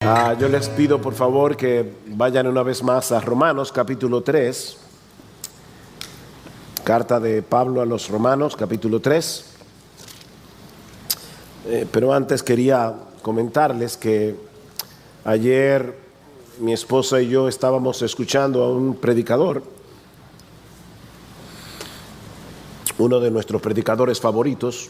Yo les pido por favor que vayan una vez más a Romanos capítulo 3, carta de Pablo a los Romanos capítulo 3. Pero antes quería comentarles que ayer mi esposa y yo estábamos escuchando a un predicador, uno de nuestros predicadores favoritos,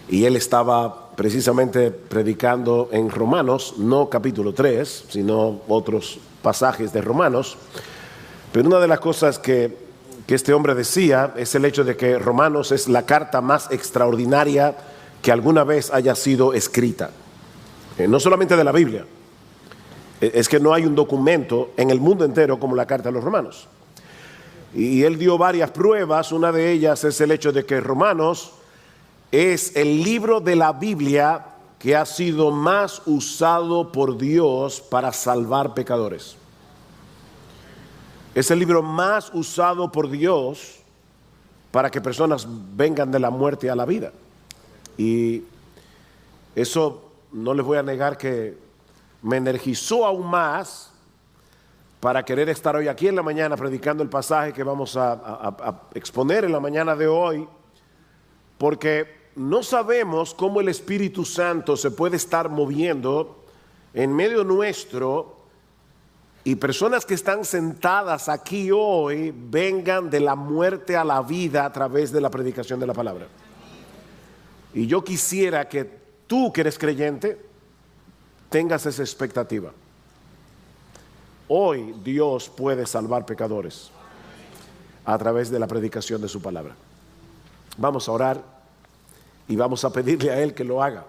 y él estaba precisamente predicando en Romanos, no capítulo 3, sino otros pasajes de Romanos. Pero una de las cosas que este hombre decía es el hecho de que Romanos es la carta más extraordinaria que alguna vez haya sido escrita. No solamente de la Biblia, es que no hay un documento en el mundo entero como la carta de los Romanos. Y él dio varias pruebas. Una de ellas es el hecho de que Romanos es el libro de la Biblia que ha sido más usado por Dios para salvar pecadores. Es el libro más usado por Dios para que personas vengan de la muerte a la vida. Y eso no les voy a negar que me energizó aún más para querer estar hoy aquí en la mañana predicando el pasaje que vamos a exponer en la mañana de hoy, porque no sabemos cómo el Espíritu Santo se puede estar moviendo en medio nuestro y personas que están sentadas aquí hoy vengan de la muerte a la vida a través de la predicación de la palabra. Y yo quisiera que tú, que eres creyente, tengas esa expectativa. Hoy Dios puede salvar pecadores a través de la predicación de su palabra. Vamos a orar y vamos a pedirle a Él que lo haga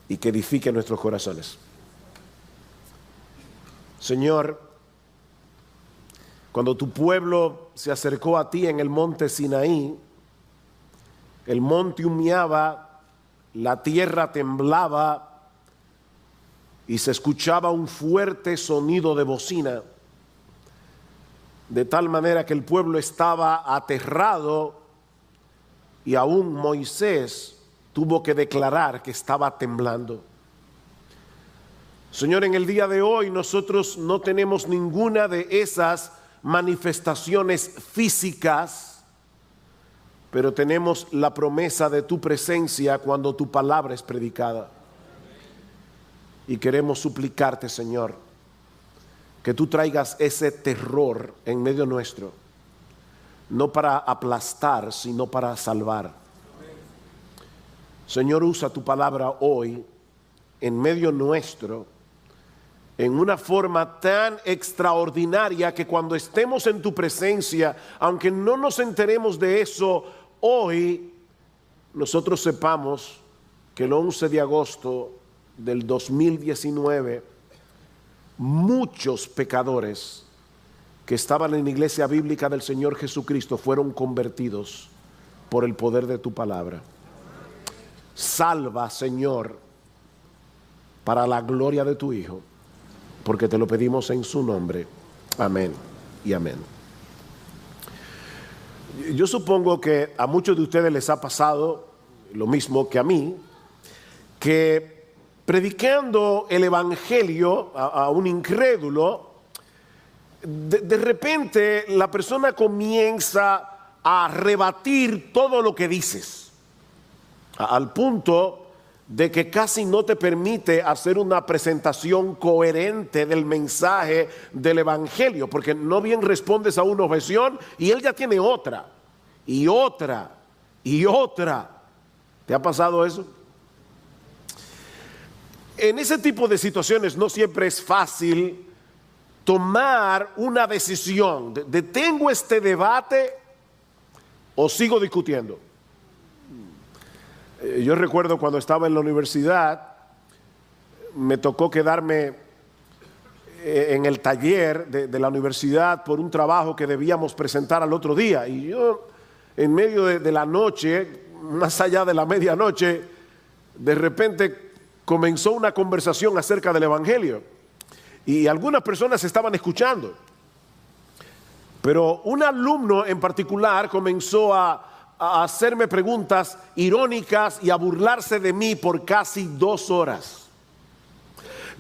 y que edifique nuestros corazones. Señor, cuando tu pueblo se acercó a ti en el monte Sinaí, el monte humeaba, la tierra temblaba y se escuchaba un fuerte sonido de bocina, de tal manera que el pueblo estaba aterrado y aún Moisés tuvo que declarar que estaba temblando. Señor, en el día de hoy nosotros no tenemos ninguna de esas manifestaciones físicas, pero tenemos la promesa de tu presencia cuando tu palabra es predicada. Y queremos suplicarte, Señor, que tú traigas ese terror en medio nuestro, no para aplastar, sino para salvar. Señor, usa tu palabra hoy en medio nuestro en una forma tan extraordinaria que cuando estemos en tu presencia, aunque no nos enteremos de eso hoy, nosotros sepamos que el 11 de agosto del 2019 muchos pecadores que estaban en la iglesia bíblica del Señor Jesucristo fueron convertidos por el poder de tu palabra. Salva, Señor, para la gloria de tu Hijo, porque te lo pedimos en su nombre. Amén y amén. Yo supongo que a muchos de ustedes les ha pasado lo mismo que a mí, que predicando el evangelio a un incrédulo, de repente la persona comienza a rebatir todo lo que dices, al punto de que casi no te permite hacer una presentación coherente del mensaje del evangelio, porque no bien respondes a una objeción y él ya tiene otra, y otra, y otra. ¿Te ha pasado eso? En ese tipo de situaciones no siempre es fácil tomar una decisión. ¿Detengo este debate o sigo discutiendo? Yo recuerdo cuando estaba en la universidad, me tocó quedarme en el taller de la universidad por un trabajo que debíamos presentar al otro día. Y yo, en medio de la noche, más allá de la medianoche, de repente comenzó una conversación acerca del evangelio. Y algunas personas estaban escuchando. Pero un alumno en particular comenzó a hacerme preguntas irónicas y a burlarse de mí por casi 2 horas.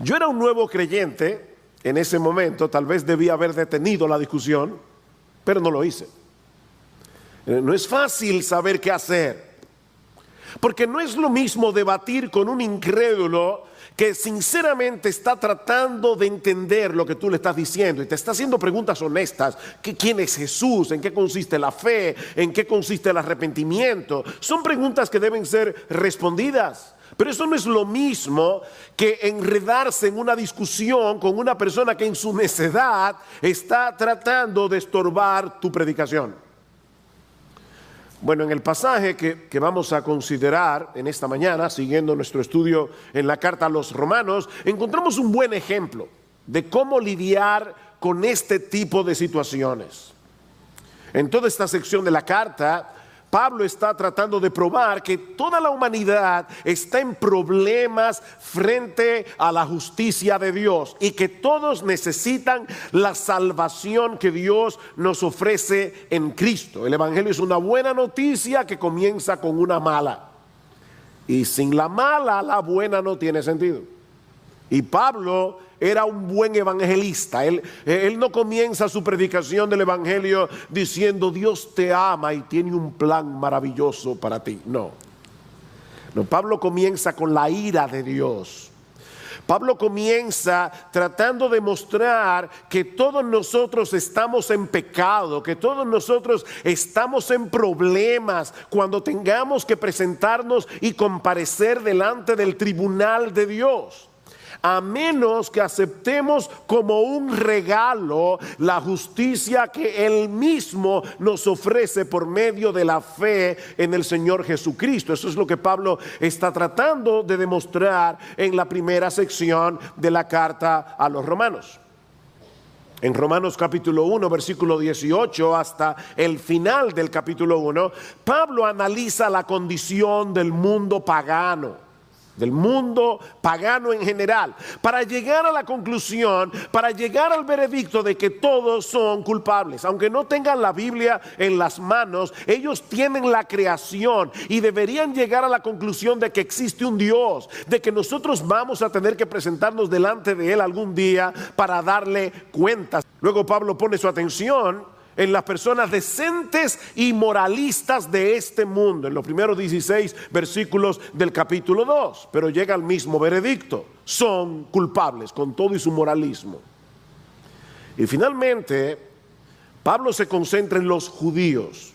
Yo era un nuevo creyente en ese momento, tal vez debía haber detenido la discusión, pero no lo hice. No es fácil saber qué hacer, porque no es lo mismo debatir con un incrédulo que sinceramente está tratando de entender lo que tú le estás diciendo y te está haciendo preguntas honestas. ¿Quién es Jesús? ¿En qué consiste la fe? ¿En qué consiste el arrepentimiento? Son preguntas que deben ser respondidas. Pero eso no es lo mismo que enredarse en una discusión con una persona que en su necedad está tratando de estorbar tu predicación. Bueno, en el pasaje que vamos a considerar en esta mañana, siguiendo nuestro estudio en la carta a los Romanos, encontramos un buen ejemplo de cómo lidiar con este tipo de situaciones. En toda esta sección de la carta, Pablo está tratando de probar que toda la humanidad está en problemas frente a la justicia de Dios y que todos necesitan la salvación que Dios nos ofrece en Cristo. El Evangelio es una buena noticia que comienza con una mala. Y sin la mala, la buena no tiene sentido. Y Pablo era un buen evangelista. Él no comienza su predicación del evangelio diciendo Dios te ama y tiene un plan maravilloso para ti. No, Pablo comienza con la ira de Dios. Pablo comienza tratando de mostrar que todos nosotros estamos en pecado, que todos nosotros estamos en problemas cuando tengamos que presentarnos y comparecer delante del tribunal de Dios. A menos que aceptemos como un regalo la justicia que Él mismo nos ofrece por medio de la fe en el Señor Jesucristo. Eso es lo que Pablo está tratando de demostrar en la primera sección de la carta a los Romanos. En Romanos capítulo 1, versículo 18 hasta el final del capítulo 1, Pablo analiza la condición del mundo pagano. Del mundo pagano en general, para llegar a la conclusión, para llegar al veredicto de que todos son culpables. Aunque no tengan la Biblia en las manos, ellos tienen la creación y deberían llegar a la conclusión de que existe un Dios, de que nosotros vamos a tener que presentarnos delante de Él algún día para darle cuentas. Luego Pablo pone su atención en las personas decentes y moralistas de este mundo, en los primeros 16 versículos del capítulo 2, pero llega al mismo veredicto: son culpables con todo y su moralismo. Y finalmente Pablo se concentra en los judíos,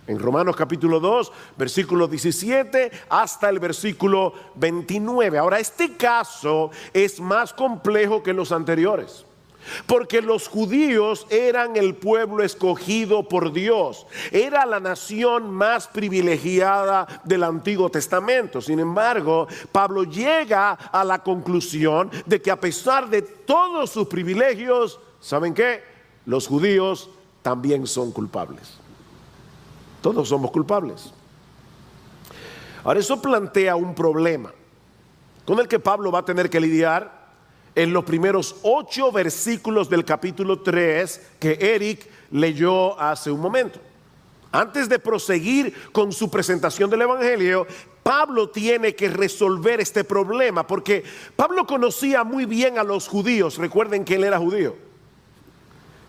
en Romanos capítulo 2, versículo 17 hasta el versículo 29. Ahora, este caso es más complejo que los anteriores, porque los judíos eran el pueblo escogido por Dios, era la nación más privilegiada del Antiguo Testamento. Sin embargo, Pablo llega a la conclusión de que a pesar de todos sus privilegios, ¿saben qué? Los judíos también son culpables. Todos somos culpables. Ahora, eso plantea un problema con el que Pablo va a tener que lidiar en los primeros 8 versículos del capítulo 3 que Eric leyó hace un momento. Antes de proseguir con su presentación del Evangelio, Pablo tiene que resolver este problema, porque Pablo conocía muy bien a los judíos. Recuerden que él era judío.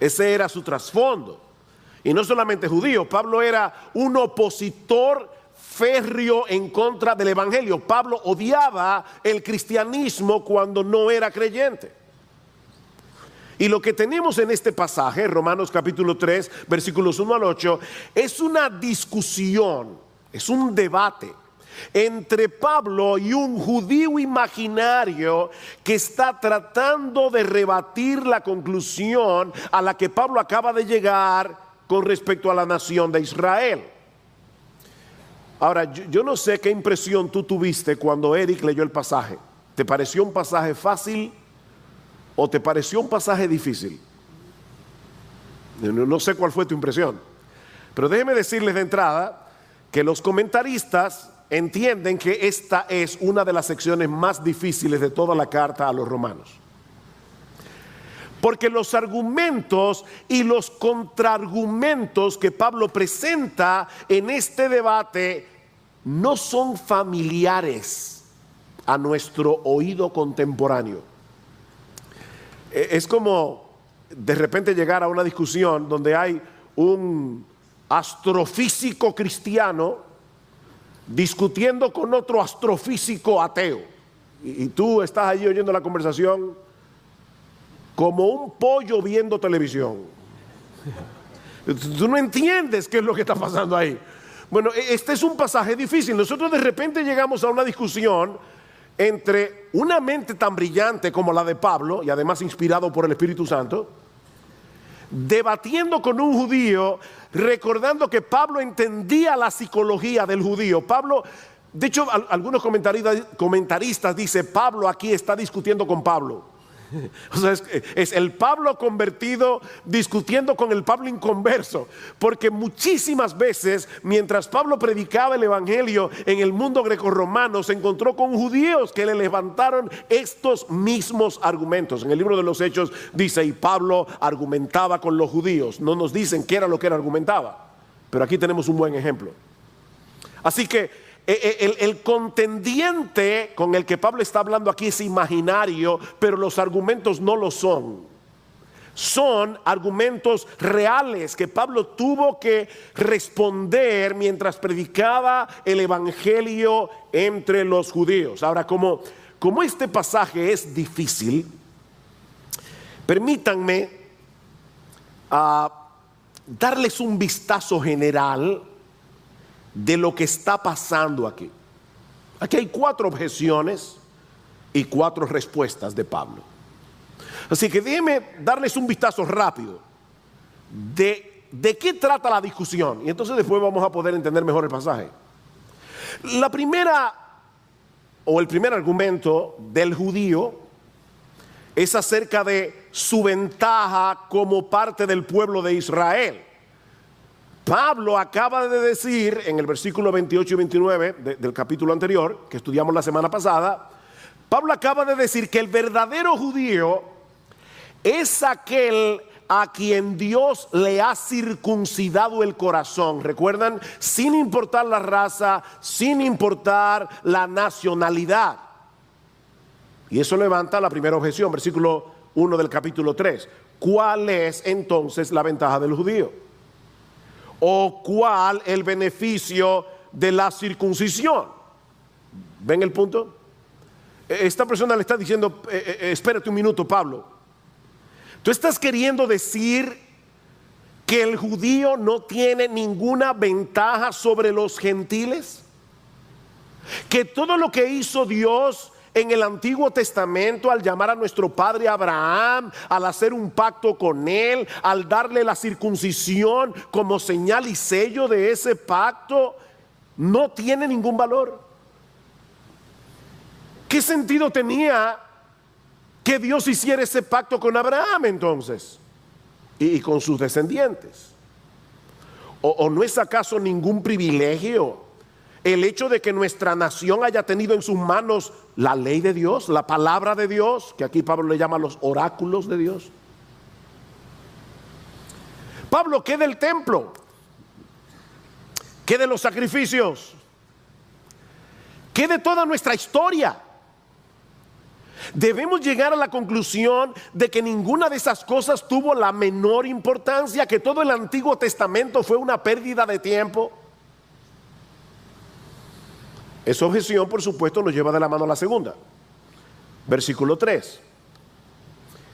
Ese era su trasfondo. Y no solamente judío, Pablo era un opositor férreo en contra del evangelio. Pablo odiaba el cristianismo cuando no era creyente. Y lo que tenemos en este pasaje, Romanos capítulo 3, versículos 1 al 8, es una discusión, es un debate entre Pablo y un judío imaginario que está tratando de rebatir la conclusión a la que Pablo acaba de llegar con respecto a la nación de Israel. Ahora, yo no sé qué impresión tú tuviste cuando Eric leyó el pasaje. ¿Te pareció un pasaje fácil o te pareció un pasaje difícil? No sé cuál fue tu impresión, pero déjeme decirles de entrada que los comentaristas entienden que esta es una de las secciones más difíciles de toda la carta a los romanos, porque los argumentos y los contraargumentos que Pablo presenta en este debate no son familiares a nuestro oído contemporáneo. Es como de repente llegar a una discusión donde hay un astrofísico cristiano discutiendo con otro astrofísico ateo. Y tú estás allí oyendo la conversación como un pollo viendo televisión. Tú no entiendes qué es lo que está pasando ahí. Bueno, este es un pasaje difícil. Nosotros de repente llegamos a una discusión entre una mente tan brillante como la de Pablo, y además inspirado por el Espíritu Santo, debatiendo con un judío, recordando que Pablo entendía la psicología del judío. Pablo, de hecho, algunos comentaristas dicen, Pablo aquí está discutiendo con Pablo. O sea, es el Pablo convertido discutiendo con el Pablo inconverso, porque muchísimas veces mientras Pablo predicaba el evangelio en el mundo grecorromano se encontró con judíos que le levantaron estos mismos argumentos. En el libro de los Hechos dice, y Pablo argumentaba con los judíos. No nos dicen qué era lo que él argumentaba, pero aquí tenemos un buen ejemplo. Así que el contendiente con el que Pablo está hablando aquí es imaginario, pero los argumentos no lo son. Son argumentos reales que Pablo tuvo que responder mientras predicaba el evangelio entre los judíos. Ahora, como este pasaje es difícil, permítanme darles un vistazo general de lo que está pasando aquí. Aquí hay 4 objeciones y 4 respuestas de Pablo. Así que déjenme darles un vistazo rápido de qué trata la discusión, y entonces después vamos a poder entender mejor el pasaje. La primera, o el primer argumento del judío es acerca de su ventaja como parte del pueblo de Israel. Pablo acaba de decir en el versículo 28 y 29 del capítulo anterior, que estudiamos la semana pasada, Pablo acaba de decir que el verdadero judío es aquel a quien Dios le ha circuncidado el corazón. ¿Recuerdan? Sin importar la raza, sin importar la nacionalidad. Y eso levanta la primera objeción, versículo 1 del capítulo 3. ¿Cuál es entonces la ventaja del judío? ¿O cuál el beneficio de la circuncisión? ¿Ven el punto? Esta persona le está diciendo, espérate un minuto, Pablo. ¿Tú estás queriendo decir que el judío no tiene ninguna ventaja sobre los gentiles? ¿Que todo lo que hizo Dios en el Antiguo Testamento, al llamar a nuestro padre Abraham, al hacer un pacto con él, al darle la circuncisión como señal y sello de ese pacto, no tiene ningún valor? ¿Qué sentido tenía que Dios hiciera ese pacto con Abraham entonces y con sus descendientes? ¿O no es acaso ningún privilegio el hecho de que nuestra nación haya tenido en sus manos la ley de Dios, la palabra de Dios, que aquí Pablo le llama los oráculos de Dios? Pablo, ¿qué del templo? ¿Qué de los sacrificios? ¿Qué de toda nuestra historia? Debemos llegar a la conclusión de que ninguna de esas cosas tuvo la menor importancia, que todo el Antiguo Testamento fue una pérdida de tiempo. Esa objeción, por supuesto, nos lleva de la mano a la segunda. Versículo 3.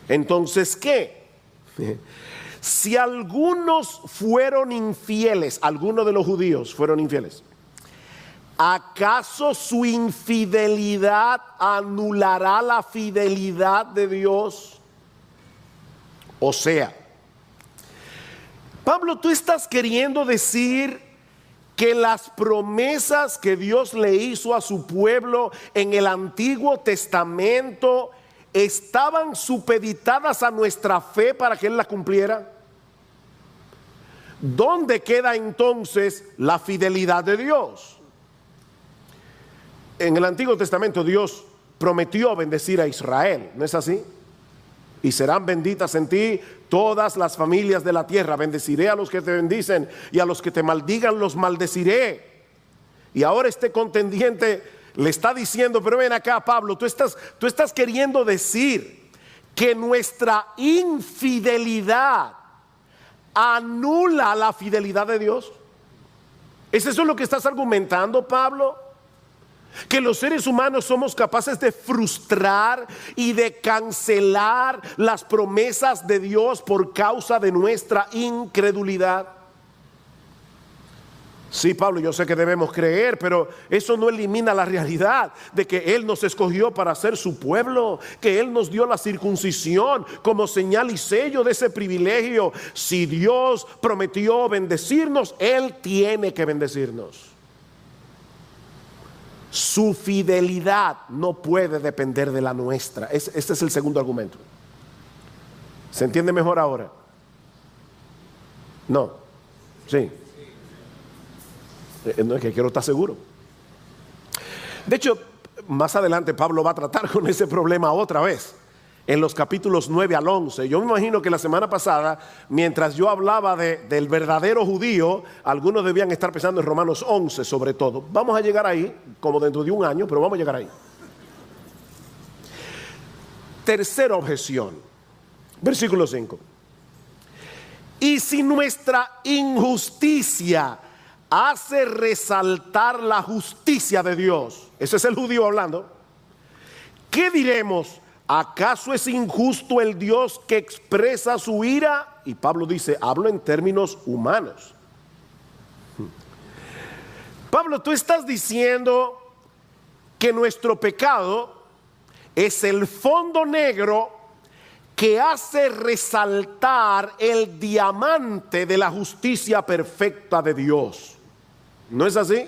Entonces, ¿qué? Si algunos fueron infieles, algunos de los judíos fueron infieles, ¿acaso su infidelidad anulará la fidelidad de Dios? O sea, Pablo, tú estás queriendo decir que las promesas que Dios le hizo a su pueblo en el Antiguo Testamento estaban supeditadas a nuestra fe para que Él las cumpliera. ¿Dónde queda entonces la fidelidad de Dios? En el Antiguo Testamento Dios prometió bendecir a Israel, ¿no es así? Y serán benditas en ti todas las familias de la tierra. Bendeciré a los que te bendicen y a los que te maldigan los maldeciré. Y ahora este contendiente le está diciendo, pero ven acá, Pablo, tú estás queriendo decir que nuestra infidelidad anula la fidelidad de Dios? ¿Es eso lo que estás argumentando, Pablo? Que los seres humanos somos capaces de frustrar y de cancelar las promesas de Dios por causa de nuestra incredulidad. Sí, Pablo, yo sé que debemos creer, pero eso no elimina la realidad de que Él nos escogió para ser su pueblo, que Él nos dio la circuncisión como señal y sello de ese privilegio. Si Dios prometió bendecirnos, Él tiene que bendecirnos. Su fidelidad no puede depender de la nuestra. Este es el segundo argumento. ¿Se entiende mejor ahora? No. Sí. No, es que quiero estar seguro. De hecho, más adelante Pablo va a tratar con ese problema otra vez, en los capítulos 9 al 11. Yo me imagino que la semana pasada, mientras yo hablaba del verdadero judío, algunos debían estar pensando en Romanos 11 sobre todo. Vamos a llegar ahí, como dentro de un año, pero vamos a llegar ahí. Tercera objeción, versículo 5. Y si nuestra injusticia hace resaltar la justicia de Dios, ese es el judío hablando, ¿qué diremos? ¿Acaso es injusto el Dios que expresa su ira? Y Pablo dice, hablo en términos humanos. Pablo, tú estás diciendo que nuestro pecado es el fondo negro que hace resaltar el diamante de la justicia perfecta de Dios. ¿No es así?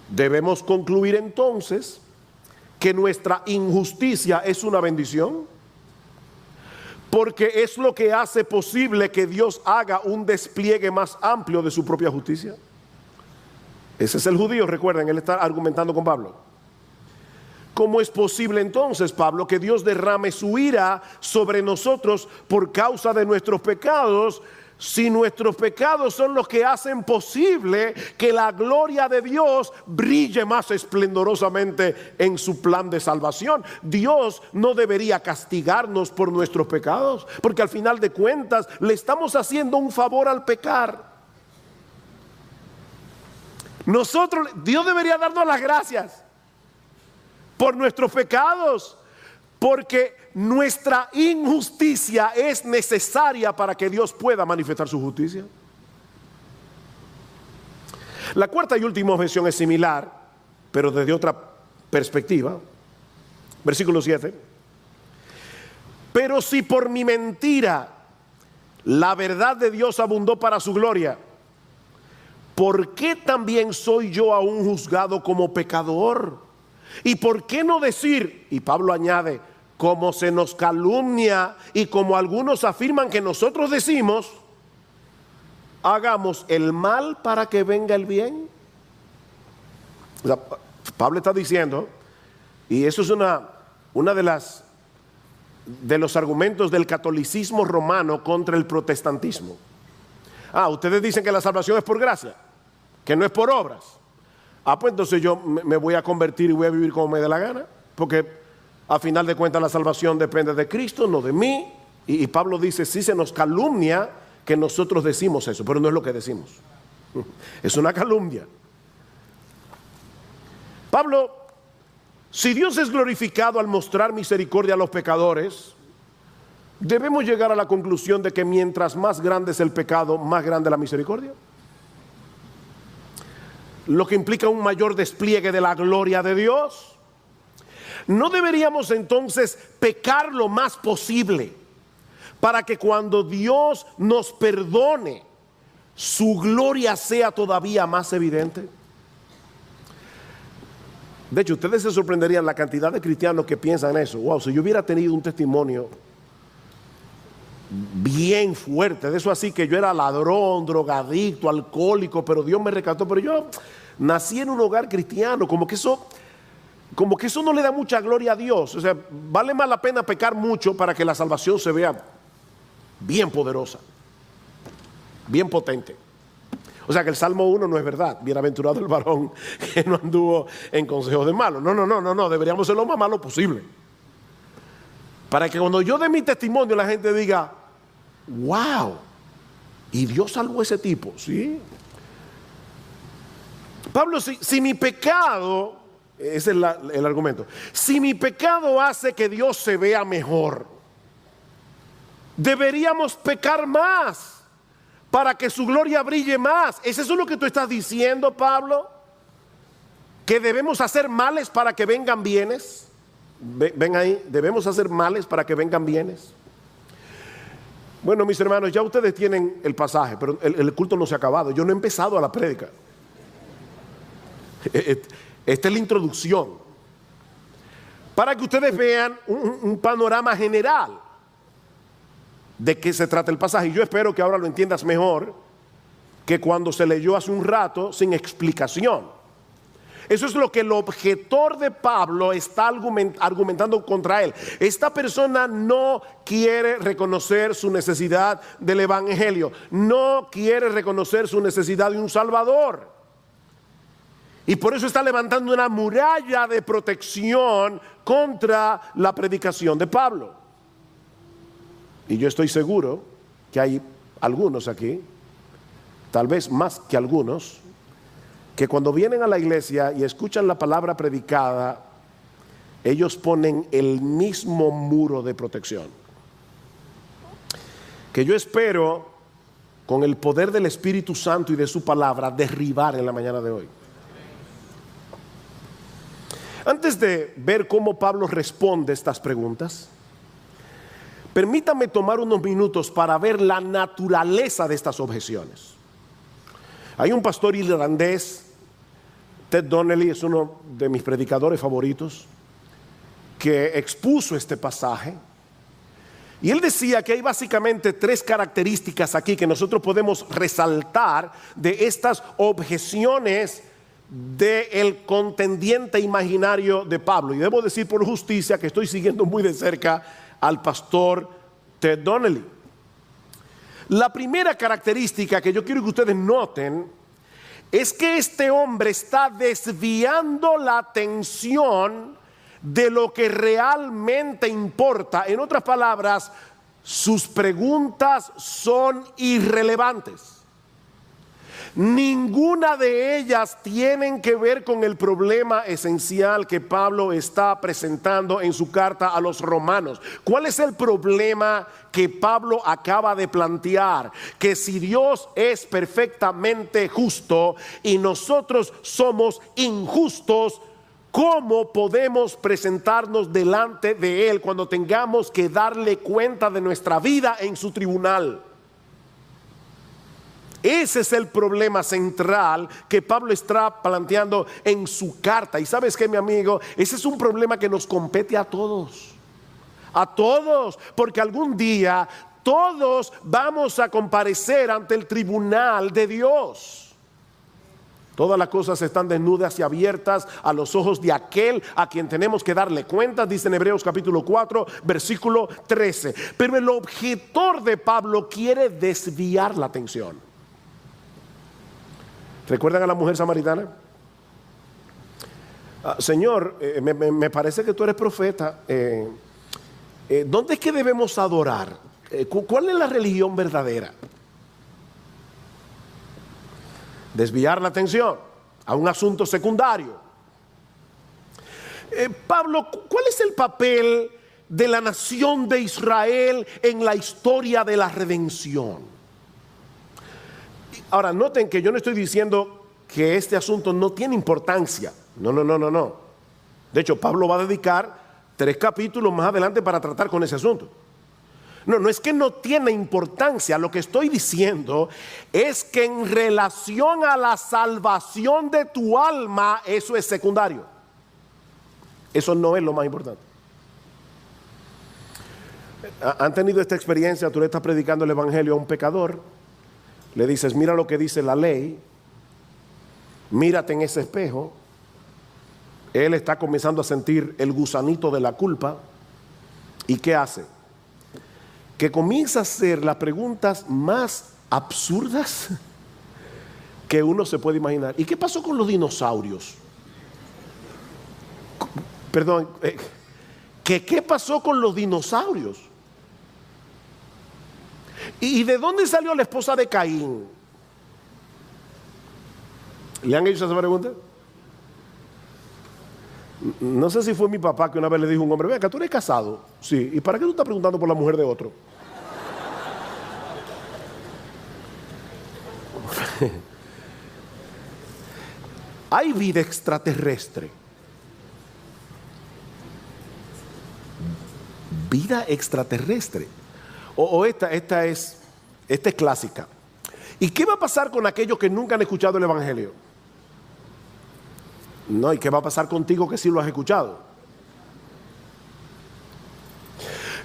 Debemos concluir entonces que nuestra injusticia es una bendición, porque es lo que hace posible que Dios haga un despliegue más amplio de su propia justicia. Ese es el judío, recuerden, él está argumentando con Pablo. ¿Cómo es posible entonces, Pablo, que Dios derrame su ira sobre nosotros por causa de nuestros pecados, si nuestros pecados son los que hacen posible que la gloria de Dios brille más esplendorosamente en su plan de salvación? Dios no debería castigarnos por nuestros pecados, porque al final de cuentas le estamos haciendo un favor al pecar. Dios debería darnos las gracias por nuestros pecados, porque nuestra injusticia es necesaria para que Dios pueda manifestar su justicia. La cuarta y última objeción es similar, pero desde otra perspectiva. Versículo 7. Pero si por mi mentira la verdad de Dios abundó para su gloria, ¿por qué también soy yo aún juzgado como pecador? ¿Y por qué no decir? Y Pablo añade, como se nos calumnia y como algunos afirman que nosotros decimos, hagamos el mal para que venga el bien. O sea, Pablo está diciendo, y eso es una de los argumentos del catolicismo romano contra el protestantismo. Ustedes dicen que la salvación es por gracia, que no es por obras. Pues entonces yo me voy a convertir y voy a vivir como me dé la gana, porque a final de cuentas la salvación depende de Cristo, no de mí. Y Pablo dice, sí se nos calumnia que nosotros decimos eso, pero no es lo que decimos. Es una calumnia. Pablo, si Dios es glorificado al mostrar misericordia a los pecadores, debemos llegar a la conclusión de que mientras más grande es el pecado, más grande la misericordia. Lo que implica un mayor despliegue de la gloria de Dios. ¿No deberíamos entonces pecar lo más posible para que cuando Dios nos perdone, su gloria sea todavía más evidente? De hecho, ustedes se sorprenderían la cantidad de cristianos que piensan eso. Wow, si yo hubiera tenido un testimonio bien fuerte, de eso así que yo era ladrón, drogadicto, alcohólico, pero Dios me rescató, pero yo nací en un hogar cristiano, como que eso no le da mucha gloria a Dios. O sea, vale más la pena pecar mucho para que la salvación se vea bien poderosa, bien potente. O sea que el Salmo 1 no es verdad. Bienaventurado el varón que no anduvo en consejos de malos. No, deberíamos ser lo más malo posible. Para que cuando yo dé mi testimonio la gente diga, wow, y Dios salvó a ese tipo, ¿sí? Pablo, si mi pecado, ese es el argumento, si mi pecado hace que Dios se vea mejor, deberíamos pecar más para que su gloria brille más. ¿Es eso lo que tú estás diciendo, Pablo? ¿Que debemos hacer males para que vengan bienes? Ven ahí, debemos hacer males para que vengan bienes. Bueno, mis hermanos, ya ustedes tienen el pasaje, pero el culto no se ha acabado. Yo no he empezado a la prédica. Esta es la introducción, para que ustedes vean un panorama general de qué se trata el pasaje. Y yo espero que ahora lo entiendas mejor que cuando se leyó hace un rato sin explicación. Eso es lo que el objetor de Pablo está argumentando contra él. Esta persona no quiere reconocer su necesidad del evangelio, no quiere reconocer su necesidad de un salvador. Y por eso está levantando una muralla de protección contra la predicación de Pablo. Y yo estoy seguro que hay algunos aquí, tal vez más que algunos, que cuando vienen a la iglesia y escuchan la palabra predicada, ellos ponen el mismo muro de protección, que yo espero, con el poder del Espíritu Santo y de su palabra, derribar en la mañana de hoy. Antes de ver cómo Pablo responde estas preguntas, permítame tomar unos minutos para ver la naturaleza de estas objeciones. Hay un pastor irlandés, Ted Donnelly, es uno de mis predicadores favoritos, que expuso este pasaje. Y él decía que hay básicamente tres características aquí que nosotros podemos resaltar de estas objeciones del contendiente imaginario de Pablo. Y debo decir por justicia que estoy siguiendo muy de cerca al pastor Ted Donnelly. La primera característica que yo quiero que ustedes noten es que este hombre está desviando la atención de lo que realmente importa. En otras palabras, sus preguntas son irrelevantes. Ninguna de ellas tienen que ver con el problema esencial que Pablo está presentando en su carta a los romanos. ¿Cuál es el problema que Pablo acaba de plantear? Que si Dios es perfectamente justo y nosotros somos injustos, ¿cómo podemos presentarnos delante de Él cuando tengamos que darle cuenta de nuestra vida en su tribunal? Ese es el problema central que Pablo está planteando en su carta. Y sabes qué, mi amigo, ese es un problema que nos compete a todos, porque algún día todos vamos a comparecer ante el tribunal de Dios. Todas las cosas están desnudas y abiertas a los ojos de aquel a quien tenemos que darle cuentas, dice en Hebreos capítulo 4, versículo 13. Pero el objetor de Pablo quiere desviar la atención. ¿Recuerdan a la mujer samaritana? Señor, me parece que tú eres profeta. ¿Dónde es que debemos adorar? ¿Cuál es la religión verdadera? Desviar la atención a un asunto secundario. Pablo, ¿cuál es el papel de la nación de Israel en la historia de la redención? Ahora, noten que yo no estoy diciendo que este asunto no tiene importancia. No. De hecho, Pablo va a dedicar 3 capítulos más adelante para tratar con ese asunto. No es que no tiene importancia. Lo que estoy diciendo es que en relación a la salvación de tu alma, eso es secundario. Eso no es lo más importante. ¿Han tenido esta experiencia? Tú le estás predicando el evangelio a un pecador. Le dices, mira lo que dice la ley, mírate en ese espejo. Él está comenzando a sentir el gusanito de la culpa. ¿Y qué hace? Que comienza a hacer las preguntas más absurdas que uno se puede imaginar. ¿Y qué pasó con los dinosaurios? Perdón, que qué pasó con los dinosaurios. ¿Y de dónde salió la esposa de Caín? ¿Le han hecho esa pregunta? No sé si fue mi papá que una vez le dijo a un hombre: venga, tú eres casado. Sí, ¿y para qué tú estás preguntando por la mujer de otro? Hay vida extraterrestre. Vida extraterrestre. Esta es clásica. ¿Y qué va a pasar con aquellos que nunca han escuchado el Evangelio? No, ¿y qué va a pasar contigo que sí lo has escuchado?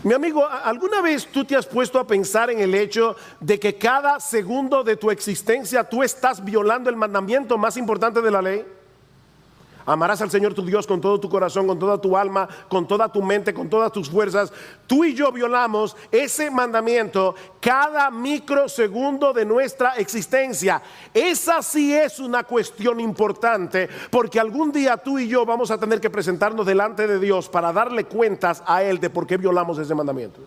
Mi amigo, ¿alguna vez tú te has puesto a pensar en el hecho de que cada segundo de tu existencia tú estás violando el mandamiento más importante de la ley? Amarás al Señor tu Dios con todo tu corazón, con toda tu alma, con toda tu mente, con todas tus fuerzas. Tú y yo violamos ese mandamiento cada microsegundo de nuestra existencia. Esa sí es una cuestión importante, porque algún día tú y yo vamos a tener que presentarnos delante de Dios para darle cuentas a Él de por qué violamos ese mandamiento.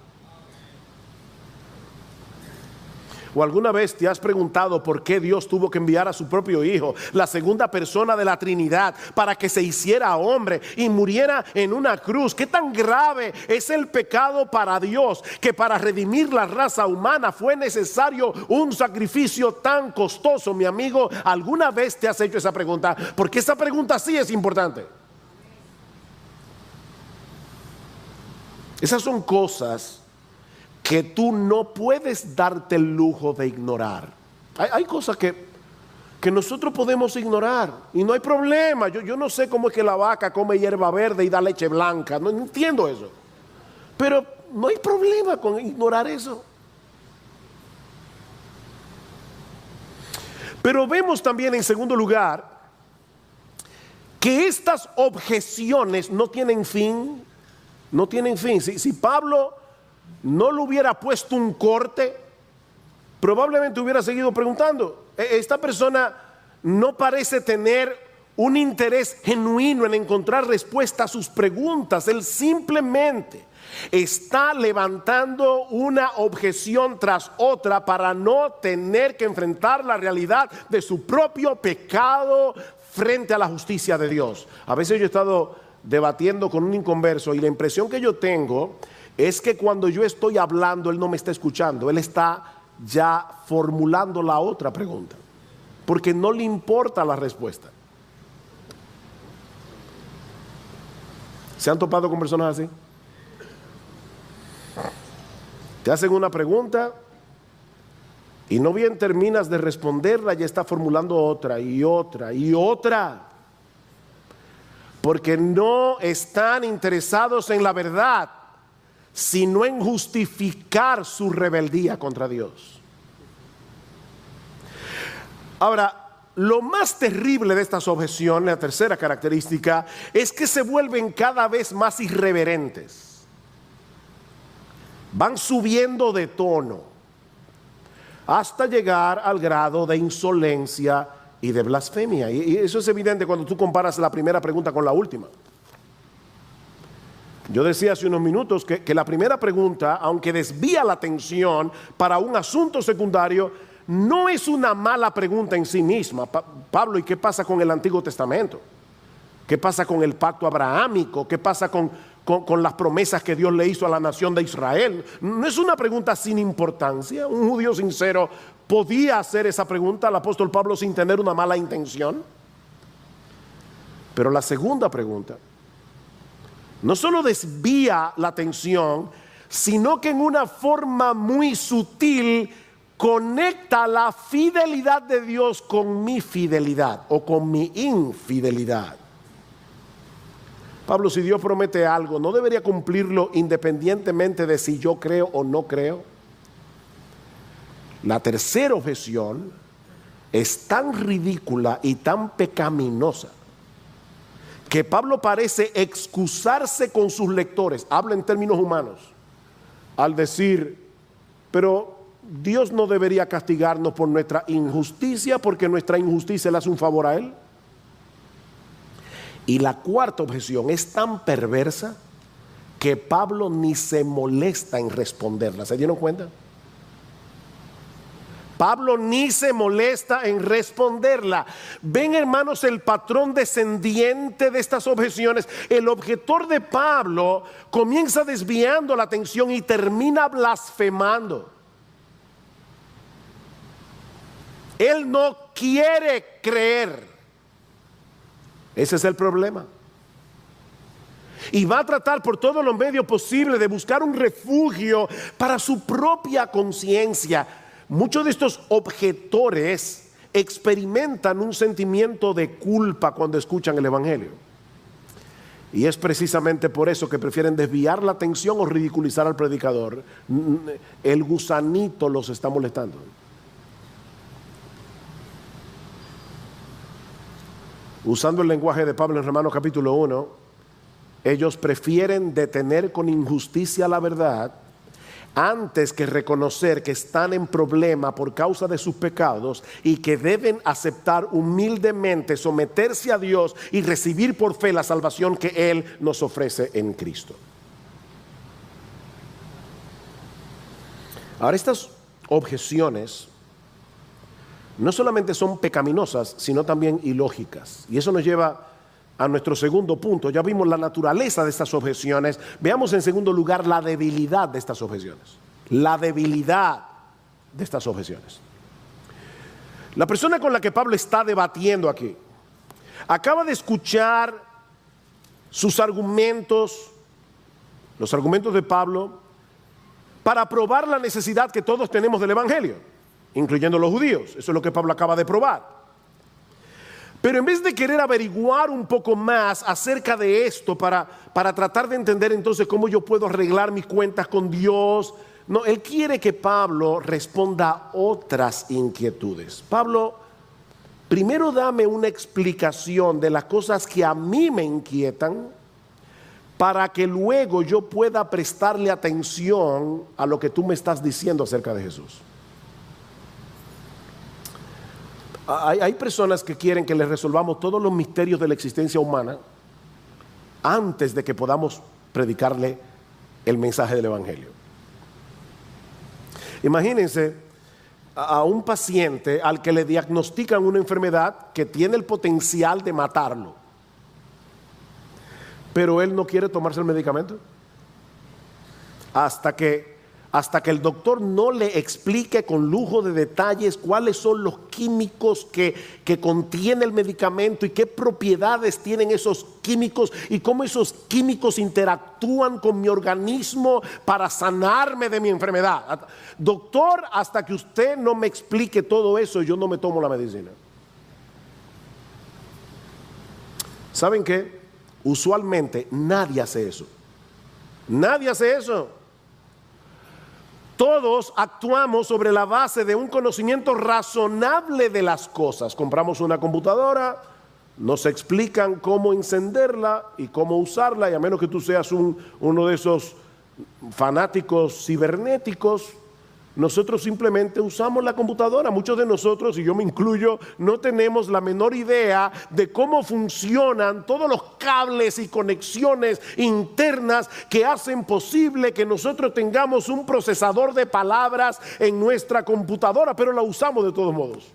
¿O alguna vez te has preguntado por qué Dios tuvo que enviar a su propio Hijo, la segunda persona de la Trinidad, para que se hiciera hombre y muriera en una cruz? ¿Qué tan grave es el pecado para Dios que para redimir la raza humana fue necesario un sacrificio tan costoso? Mi amigo, ¿alguna vez te has hecho esa pregunta? Porque esa pregunta sí es importante. Esas son cosas que tú no puedes darte el lujo de ignorar. Hay cosas que nosotros podemos ignorar y no hay problema. Yo no sé cómo es que la vaca come hierba verde y da leche blanca. No entiendo eso. Pero no hay problema con ignorar eso. Pero vemos también, en segundo lugar, que estas objeciones no tienen fin. No tienen fin. Si Pablo no le hubiera puesto un corte, probablemente hubiera seguido preguntando. Esta persona no parece tener un interés genuino en encontrar respuesta a sus preguntas. Él simplemente está levantando una objeción tras otra para no tener que enfrentar la realidad de su propio pecado frente a la justicia de Dios. A veces yo he estado debatiendo con un inconverso y la impresión que yo tengo es que cuando yo estoy hablando, él no me está escuchando. Él está ya formulando la otra pregunta, porque no le importa la respuesta. ¿Se han topado con personas así? Te hacen una pregunta y no bien terminas de responderla, ya está formulando otra y otra y otra, porque no están interesados en la verdad, sino en justificar su rebeldía contra Dios. Ahora, lo más terrible de estas objeciones, la tercera característica, es que se vuelven cada vez más irreverentes. Van subiendo de tono hasta llegar al grado de insolencia y de blasfemia. Y eso es evidente cuando tú comparas la primera pregunta con la última. Yo decía hace unos minutos que la primera pregunta, aunque desvía la atención para un asunto secundario, no es una mala pregunta en sí misma. Pablo, ¿y qué pasa con el Antiguo Testamento? ¿Qué pasa con el pacto abrahámico? ¿Qué pasa con las promesas que Dios le hizo a la nación de Israel? No es una pregunta sin importancia. Un judío sincero podía hacer esa pregunta al apóstol Pablo sin tener una mala intención. Pero la segunda pregunta no solo desvía la atención, sino que en una forma muy sutil conecta la fidelidad de Dios con mi fidelidad o con mi infidelidad. Pablo, si Dios promete algo, ¿no debería cumplirlo independientemente de si yo creo o no creo? La tercera objeción es tan ridícula y tan pecaminosa que Pablo parece excusarse con sus lectores, habla en términos humanos, al decir, pero Dios no debería castigarnos por nuestra injusticia, porque nuestra injusticia le hace un favor a Él. Y la cuarta objeción es tan perversa que Pablo ni se molesta en responderla. ¿Se dieron cuenta? Pablo ni se molesta en responderla. Ven, hermanos, el patrón descendiente de estas objeciones. El objetor de Pablo comienza desviando la atención y termina blasfemando. Él no quiere creer. Ese es el problema. Y va a tratar por todos los medios posibles de buscar un refugio para su propia conciencia. Muchos de estos objetores experimentan un sentimiento de culpa cuando escuchan el evangelio. Y es precisamente por eso que prefieren desviar la atención o ridiculizar al predicador. El gusanito los está molestando. Usando el lenguaje de Pablo en Romanos capítulo 1, ellos prefieren detener con injusticia la verdad antes que reconocer que están en problema por causa de sus pecados y que deben aceptar humildemente, someterse a Dios y recibir por fe la salvación que Él nos ofrece en Cristo. Ahora, estas objeciones no solamente son pecaminosas, sino también ilógicas. Y eso nos lleva a nuestro segundo punto. Ya vimos la naturaleza de estas objeciones. Veamos en segundo lugar la debilidad de estas objeciones. La debilidad de estas objeciones. La persona con la que Pablo está debatiendo aquí acaba de escuchar sus argumentos, los argumentos de Pablo, para probar la necesidad que todos tenemos del evangelio, incluyendo los judíos. Eso es lo que Pablo acaba de probar. Pero en vez de querer averiguar un poco más acerca de esto para tratar de entender entonces cómo yo puedo arreglar mis cuentas con Dios, no, él quiere que Pablo responda otras inquietudes. Pablo, primero dame una explicación de las cosas que a mí me inquietan para que luego yo pueda prestarle atención a lo que tú me estás diciendo acerca de Jesús. Hay personas que quieren que les resolvamos todos los misterios de la existencia humana antes de que podamos predicarle el mensaje del evangelio. Imagínense a un paciente al que le diagnostican una enfermedad que tiene el potencial de matarlo, pero él no quiere tomarse el medicamento hasta que el doctor no le explique con lujo de detalles cuáles son los químicos que contiene el medicamento y qué propiedades tienen esos químicos y cómo esos químicos interactúan con mi organismo para sanarme de mi enfermedad. Doctor, hasta que usted no me explique todo eso, yo no me tomo la medicina. ¿Saben qué? Usualmente nadie hace eso. Nadie hace eso. Todos actuamos sobre la base de un conocimiento razonable de las cosas. Compramos una computadora, nos explican cómo encenderla y cómo usarla, y a menos que tú seas uno de esos fanáticos cibernéticos, nosotros simplemente usamos la computadora. Muchos de nosotros, y yo me incluyo, no tenemos la menor idea de cómo funcionan todos los cables y conexiones internas que hacen posible que nosotros tengamos un procesador de palabras en nuestra computadora, pero la usamos de todos modos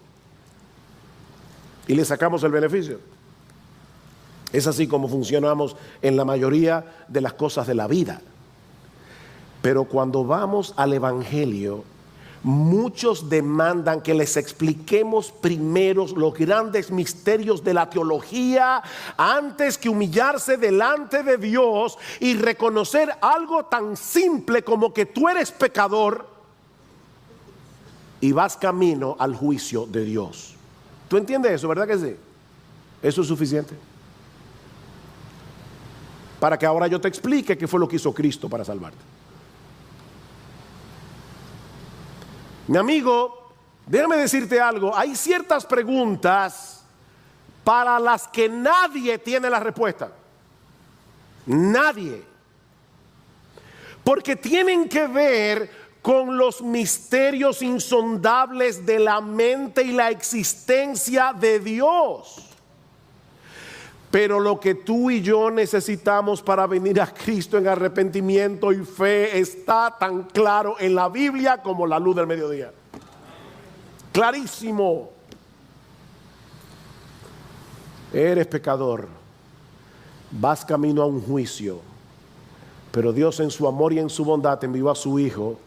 y le sacamos el beneficio. Es así como funcionamos en la mayoría de las cosas de la vida. Pero cuando vamos al evangelio, muchos demandan que les expliquemos primero los grandes misterios de la teología antes que humillarse delante de Dios y reconocer algo tan simple como que tú eres pecador y vas camino al juicio de Dios. ¿Tú entiendes eso, verdad que sí? Eso es suficiente para que ahora yo te explique qué fue lo que hizo Cristo para salvarte. Mi amigo, déjame decirte algo. Hay ciertas preguntas para las que nadie tiene la respuesta. Nadie. Porque tienen que ver con los misterios insondables de la mente y la existencia de Dios. Pero lo que tú y yo necesitamos para venir a Cristo en arrepentimiento y fe está tan claro en la Biblia como la luz del mediodía. Clarísimo. Eres pecador, vas camino a un juicio, pero Dios en su amor y en su bondad envió a su Hijo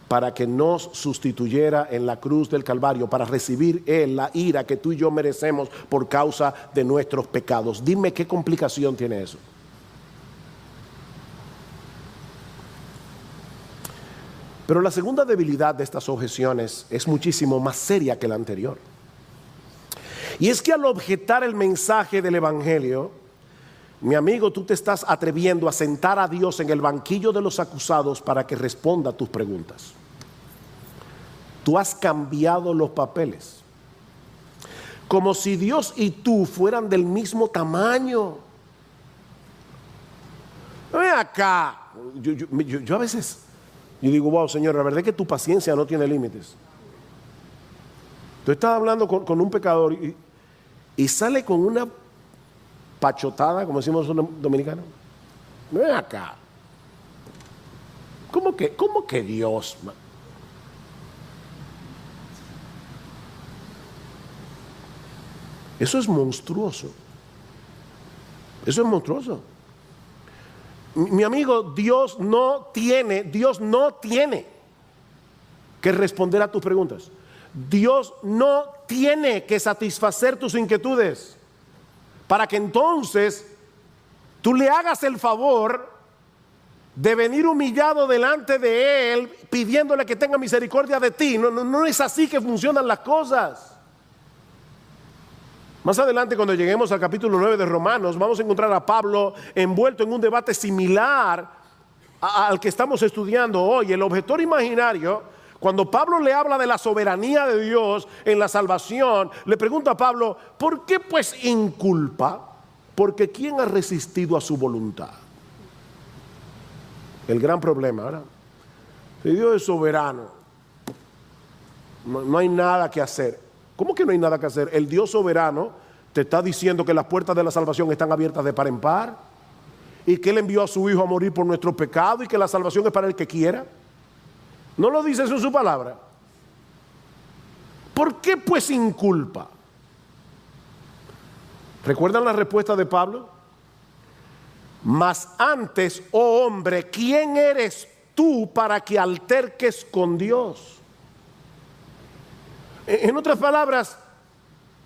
para que nos sustituyera en la cruz del Calvario, para recibir Él la ira que tú y yo merecemos por causa de nuestros pecados. Dime qué complicación tiene eso. Pero la segunda debilidad de estas objeciones es muchísimo más seria que la anterior. Y es que al objetar el mensaje del Evangelio, mi amigo, tú te estás atreviendo a sentar a Dios en el banquillo de los acusados para que responda a tus preguntas. Tú has cambiado los papeles, como si Dios y tú fueran del mismo tamaño. Ven acá. Yo a veces digo, wow, Señor, la verdad es que tu paciencia no tiene límites. Tú estás hablando con un pecador y sale con una pachotada, como decimos los dominicanos. Ven acá. ¿Cómo que Dios? Eso es monstruoso. Eso es monstruoso. Mi amigo, Dios no tiene que responder a tus preguntas. Dios no tiene que satisfacer tus inquietudes para que entonces tú le hagas el favor de venir humillado delante de Él pidiéndole que tenga misericordia de ti. No es así que funcionan las cosas. Más adelante, cuando lleguemos al capítulo 9 de Romanos, vamos a encontrar a Pablo envuelto en un debate similar al que estamos estudiando hoy. El objetor imaginario, cuando Pablo le habla de la soberanía de Dios en la salvación, le pregunta a Pablo, ¿por qué pues inculpa? Porque ¿quién ha resistido a su voluntad? El gran problema, ¿verdad? Si Dios es soberano, no hay nada que hacer. ¿Cómo que no hay nada que hacer? El Dios soberano te está diciendo que las puertas de la salvación están abiertas de par en par y que Él envió a su Hijo a morir por nuestro pecado y que la salvación es para el que quiera. ¿No lo dice eso en su palabra? ¿Por qué pues inculpa? ¿Recuerdan la respuesta de Pablo? Mas antes, oh hombre, ¿quién eres tú para que alterques con Dios? En otras palabras,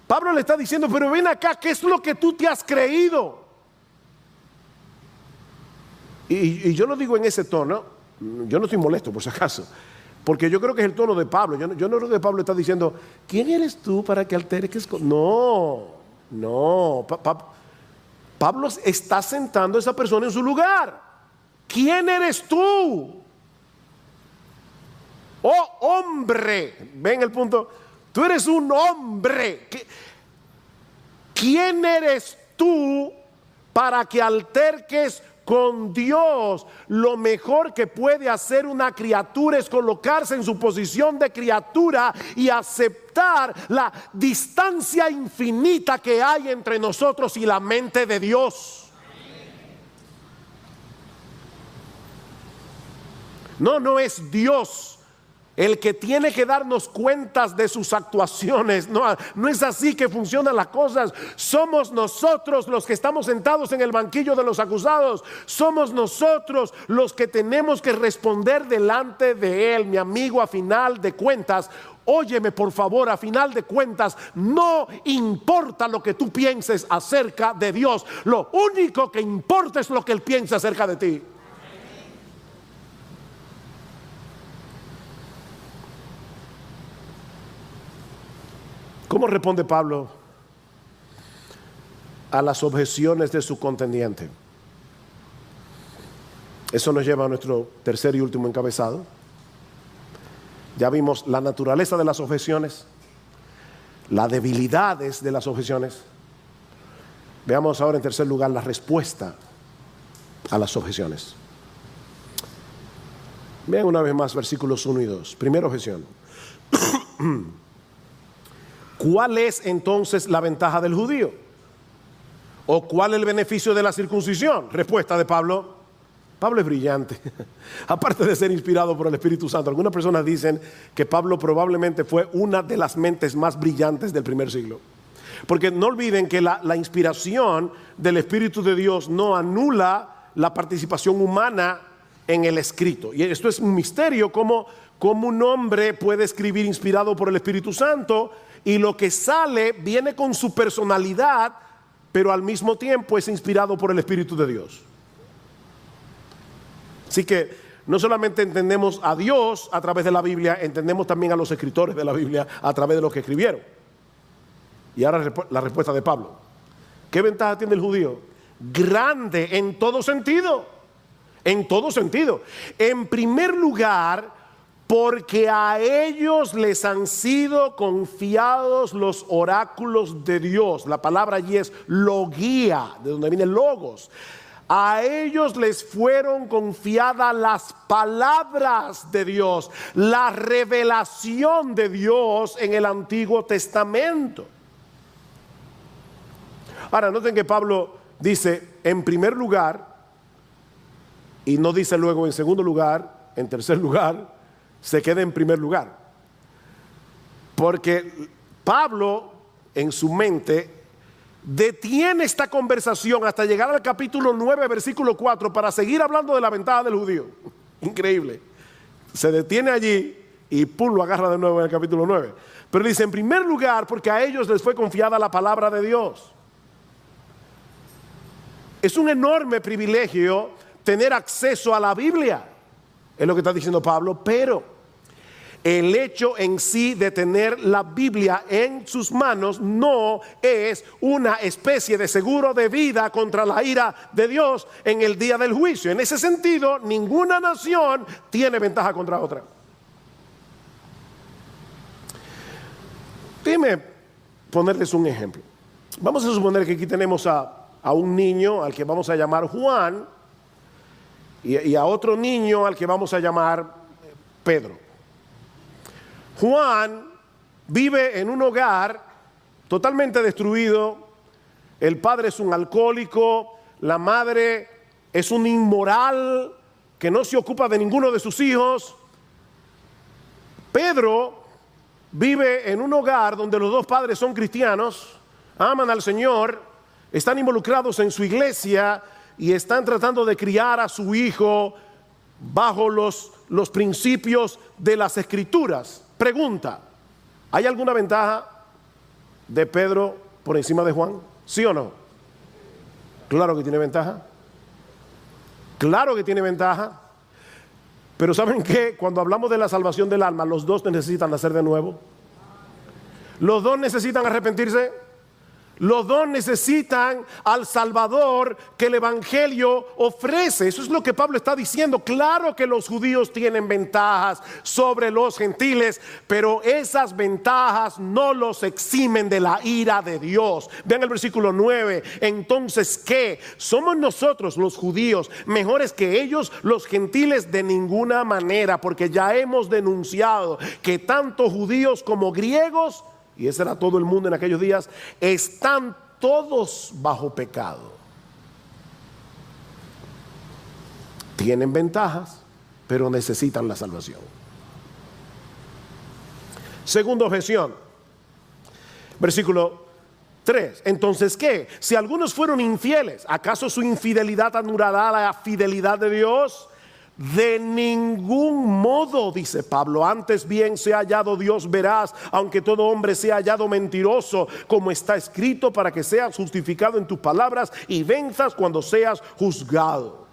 Pablo le está diciendo, pero ven acá, ¿qué es lo que tú te has creído? Y yo lo digo en ese tono, yo no estoy molesto por si acaso, porque yo creo que es el tono de Pablo. Yo no creo que Pablo está diciendo, ¿quién eres tú para que alterques con...? No. Pablo está sentando a esa persona en su lugar. ¿Quién eres tú? Oh hombre, ven el punto. Tú eres un hombre. ¿Quién eres tú para que alterques con Dios? Lo mejor que puede hacer una criatura es colocarse en su posición de criatura y aceptar la distancia infinita que hay entre nosotros y la mente de Dios. No es Dios el que tiene que darnos cuentas de sus actuaciones. No es así que funcionan las cosas. Somos nosotros los que estamos sentados en el banquillo de los acusados. Somos nosotros los que tenemos que responder delante de Él. Mi amigo, a final de cuentas, óyeme por favor, a final de cuentas, no importa lo que tú pienses acerca de Dios. Lo único que importa es lo que Él piensa acerca de ti. ¿Cómo responde Pablo a las objeciones de su contendiente? Eso nos lleva a nuestro tercer y último encabezado. Ya vimos la naturaleza de las objeciones, las debilidades de las objeciones. Veamos ahora en tercer lugar la respuesta a las objeciones. Vean una vez más versículos 1 y 2. Primera objeción. ¿Cuál es entonces la ventaja del judío? ¿O cuál es el beneficio de la circuncisión? Respuesta de Pablo. Pablo es brillante. Aparte de ser inspirado por el Espíritu Santo, algunas personas dicen que Pablo probablemente fue una de las mentes más brillantes del primer siglo. Porque no olviden que la inspiración del Espíritu de Dios no anula la participación humana en el escrito. Y esto es un misterio, cómo un hombre puede escribir inspirado por el Espíritu Santo y lo que sale viene con su personalidad, pero al mismo tiempo es inspirado por el Espíritu de Dios. Así que no solamente entendemos a Dios a través de la Biblia, entendemos también a los escritores de la Biblia a través de los que escribieron. Y ahora la respuesta de Pablo. ¿Qué ventaja tiene el judío? Grande en todo sentido. En todo sentido. En primer lugar, porque a ellos les han sido confiados los oráculos de Dios. La palabra allí es logía, de donde viene logos. A ellos les fueron confiadas las palabras de Dios, la revelación de Dios en el Antiguo Testamento. Ahora, noten que Pablo dice en primer lugar, y no dice luego en segundo lugar, en tercer lugar, se queda en primer lugar. Porque Pablo en su mente detiene esta conversación hasta llegar al capítulo 9, versículo 4, para seguir hablando de la ventaja del judío. Increíble. Se detiene allí y pum, lo agarra de nuevo en el capítulo 9. Pero dice, en primer lugar, porque a ellos les fue confiada la palabra de Dios. Es un enorme privilegio tener acceso a la Biblia. Es lo que está diciendo Pablo, pero el hecho en sí de tener la Biblia en sus manos no es una especie de seguro de vida contra la ira de Dios en el día del juicio. En ese sentido, ninguna nación tiene ventaja contra otra. Déjenme ponerles un ejemplo. Vamos a suponer que aquí tenemos a un niño al que vamos a llamar Juan y a otro niño al que vamos a llamar Pedro. Juan vive en un hogar totalmente destruido. El padre es un alcohólico, la madre es un inmoral que no se ocupa de ninguno de sus hijos. Pedro vive en un hogar donde los dos padres son cristianos, aman al Señor, están involucrados en su iglesia y están tratando de criar a su hijo bajo los principios de las Escrituras. Pregunta, ¿hay alguna ventaja de Pedro por encima de Juan? ¿Sí o no? Claro que tiene ventaja. Claro que tiene ventaja. Pero ¿saben qué? Cuando hablamos de la salvación del alma, los dos necesitan nacer de nuevo. Los dos necesitan arrepentirse. Los dos necesitan al Salvador que el Evangelio ofrece. Eso es lo que Pablo está diciendo. Claro que los judíos tienen ventajas sobre los gentiles, pero esas ventajas no los eximen de la ira de Dios. Vean el versículo 9. Entonces, ¿qué? ¿Somos nosotros los judíos mejores que ellos los gentiles? De ninguna manera, porque ya hemos denunciado que tanto judíos como griegos, y ese era todo el mundo en aquellos días, están todos bajo pecado. Tienen ventajas, pero necesitan la salvación. Segunda objeción, versículo 3. Entonces, ¿qué? Si algunos fueron infieles, ¿acaso su infidelidad anulará la fidelidad de Dios? De ningún modo, dice Pablo, antes bien sea hallado Dios veraz, aunque todo hombre sea hallado mentiroso, como está escrito, para que seas justificado en tus palabras y venzas cuando seas juzgado.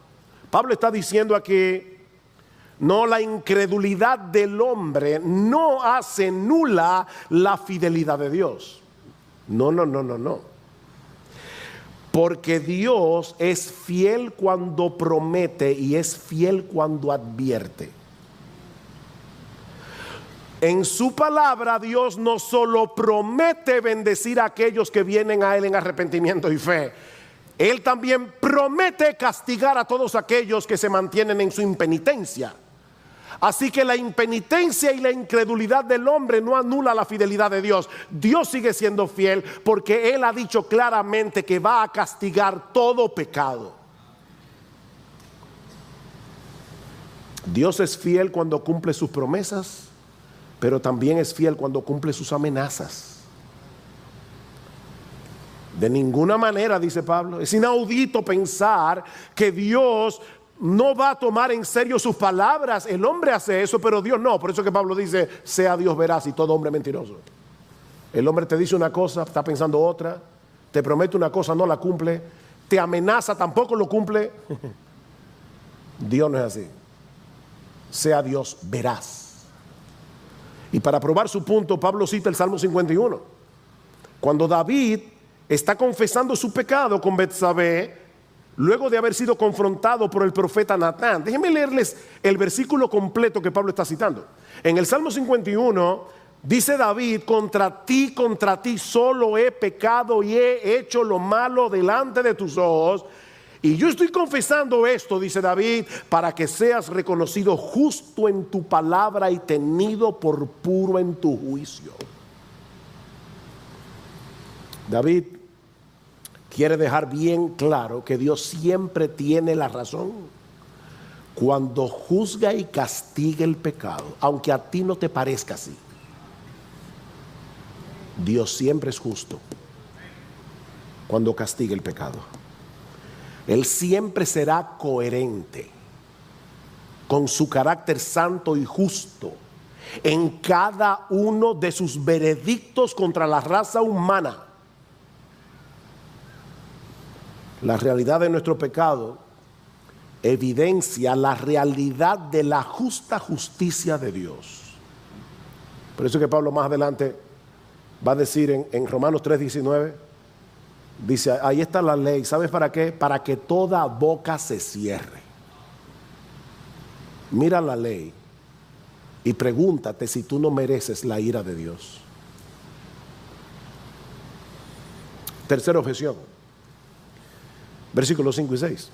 Pablo está diciendo aquí, no, la incredulidad del hombre no hace nula la fidelidad de Dios. No. Porque Dios es fiel cuando promete y es fiel cuando advierte. En su palabra Dios no solo promete bendecir a aquellos que vienen a Él en arrepentimiento y fe. Él también promete castigar a todos aquellos que se mantienen en su impenitencia. Así que la impenitencia y la incredulidad del hombre no anula la fidelidad de Dios. Dios sigue siendo fiel porque Él ha dicho claramente que va a castigar todo pecado. Dios es fiel cuando cumple sus promesas, pero también es fiel cuando cumple sus amenazas. De ninguna manera, dice Pablo, es inaudito pensar que Dios no va a tomar en serio sus palabras. El hombre hace eso, pero Dios no. Por eso que Pablo dice, sea Dios veraz y todo hombre mentiroso. El hombre te dice una cosa, está pensando otra, te promete una cosa, no la cumple, te amenaza, tampoco lo cumple. Dios no es así. Sea Dios veraz. Y para probar su punto, Pablo cita el Salmo 51. Cuando David está confesando su pecado con Betsabé, luego de haber sido confrontado por el profeta Natán. Déjenme leerles el versículo completo que Pablo está citando. En el Salmo 51 dice David, contra ti solo he pecado y he hecho lo malo delante de tus ojos. Y yo estoy confesando esto, dice David, para que seas reconocido justo en tu palabra y tenido por puro en tu juicio. David quiere dejar bien claro que Dios siempre tiene la razón cuando juzga y castiga el pecado, aunque a ti no te parezca así. Dios siempre es justo cuando castiga el pecado. Él siempre será coherente con su carácter santo y justo en cada uno de sus veredictos contra la raza humana. La realidad de nuestro pecado evidencia la realidad de la justa justicia de Dios. Por eso que Pablo más adelante va a decir en Romanos 3:19, dice, ahí está la ley. ¿Sabes para qué? Para que toda boca se cierre. Mira la ley y pregúntate si tú no mereces la ira de Dios. Tercera objeción. Versículos 5 y 6.